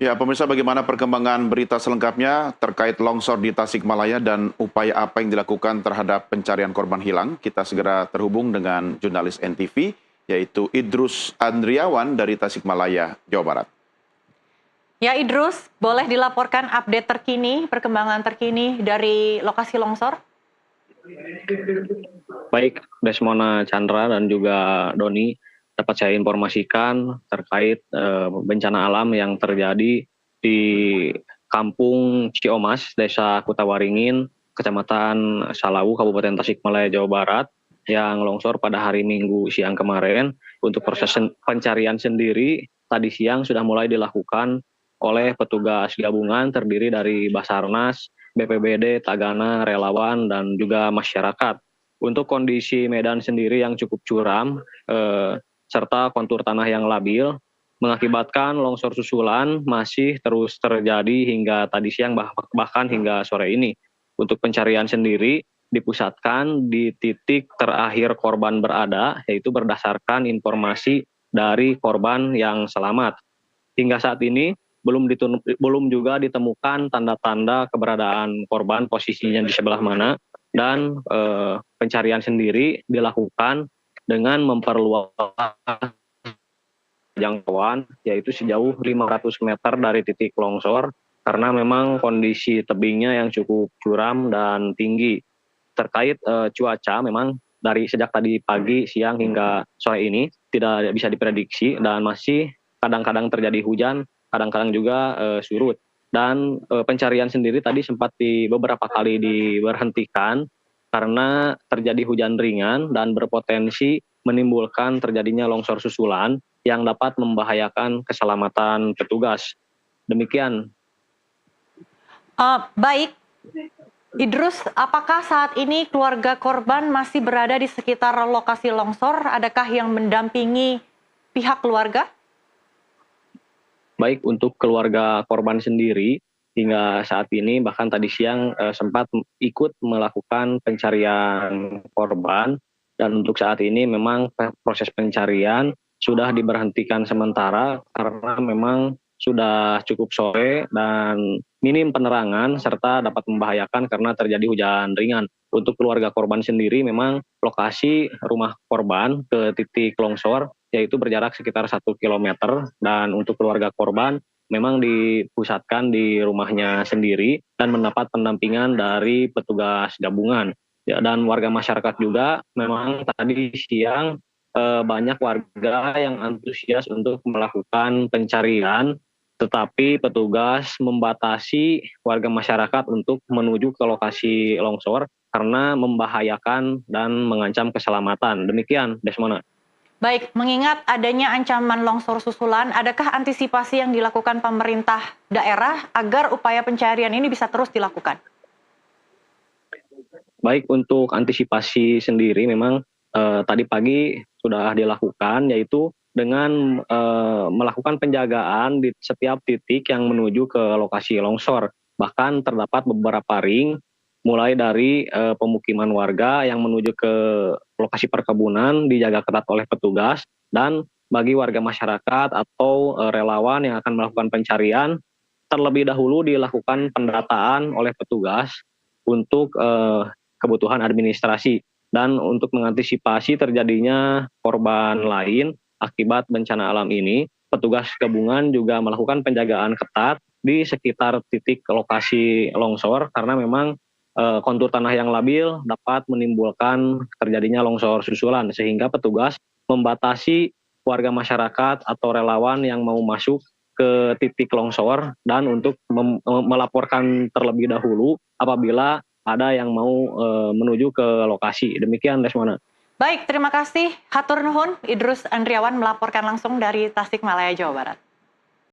Ya, pemirsa, bagaimana perkembangan berita selengkapnya terkait longsor di Tasikmalaya dan upaya apa yang dilakukan terhadap pencarian korban hilang? Kita segera terhubung dengan jurnalis NTV, yaitu Idrus Andriawan dari Tasikmalaya, Jawa Barat. Ya Idrus, boleh dilaporkan update terkini, perkembangan terkini dari lokasi longsor? Baik, Desmona Chandra dan juga Doni, dapat saya informasikan terkait bencana alam yang terjadi di Kampung Ciomas, Desa Kutawaringin, Kecamatan Salawu, Kabupaten Tasikmalaya, Jawa Barat, yang longsor pada hari Minggu siang kemarin. Untuk proses pencarian sendiri, tadi siang sudah mulai dilakukan oleh petugas gabungan terdiri dari Basarnas, BPBD, Tagana, relawan, dan juga masyarakat. Untuk kondisi medan sendiri yang cukup curam, serta kontur tanah yang labil, mengakibatkan longsor susulan masih terus terjadi hingga tadi siang bahkan hingga sore ini. Untuk pencarian sendiri dipusatkan di titik terakhir korban berada, yaitu berdasarkan informasi dari korban yang selamat. Hingga saat ini belum juga ditemukan tanda-tanda keberadaan korban, posisinya di sebelah mana, dan pencarian sendiri dilakukan dengan memperluas jangkauan, yaitu sejauh 500 meter dari titik longsor, karena memang kondisi tebingnya yang cukup curam dan tinggi. Terkait cuaca, memang dari sejak tadi pagi, siang hingga sore ini tidak bisa diprediksi dan masih kadang-kadang terjadi hujan, kadang-kadang juga surut. Dan pencarian sendiri tadi sempat beberapa kali diberhentikan karena terjadi hujan ringan dan berpotensi menimbulkan terjadinya longsor susulan yang dapat membahayakan keselamatan petugas. Demikian. Baik, Idrus, apakah saat ini keluarga korban masih berada di sekitar lokasi longsor? Adakah yang mendampingi pihak keluarga? Baik, untuk keluarga korban sendiri, hingga saat ini bahkan tadi siang sempat ikut melakukan pencarian korban, dan untuk saat ini memang proses pencarian sudah diberhentikan sementara karena memang sudah cukup sore dan minim penerangan serta dapat membahayakan karena terjadi hujan ringan. Untuk keluarga korban sendiri memang lokasi rumah korban ke titik longsor yaitu berjarak sekitar 1 kilometer, dan untuk keluarga korban memang dipusatkan di rumahnya sendiri dan mendapat pendampingan dari petugas gabungan. Ya, dan warga masyarakat juga memang tadi siang banyak warga yang antusias untuk melakukan pencarian, tetapi petugas membatasi warga masyarakat untuk menuju ke lokasi longsor karena membahayakan dan mengancam keselamatan. Demikian, Desmona. Baik, mengingat adanya ancaman longsor susulan, adakah antisipasi yang dilakukan pemerintah daerah agar upaya pencarian ini bisa terus dilakukan? Baik, untuk antisipasi sendiri memang tadi pagi sudah dilakukan, yaitu dengan melakukan penjagaan di setiap titik yang menuju ke lokasi longsor. Bahkan terdapat beberapa ring, mulai dari pemukiman warga yang menuju ke lokasi perkebunan dijaga ketat oleh petugas, dan bagi warga masyarakat atau relawan yang akan melakukan pencarian, terlebih dahulu dilakukan pendataan oleh petugas untuk kebutuhan administrasi, dan untuk mengantisipasi terjadinya korban lain akibat bencana alam ini, petugas gabungan juga melakukan penjagaan ketat di sekitar titik lokasi longsor karena memang kontur tanah yang labil dapat menimbulkan terjadinya longsor susulan, sehingga petugas membatasi warga masyarakat atau relawan yang mau masuk ke titik longsor dan untuk melaporkan terlebih dahulu apabila ada yang mau menuju ke lokasi. Demikian, Desmona. Baik, terima kasih. Hatur nuhun, Idrus Andriawan melaporkan langsung dari Tasikmalaya, Jawa Barat.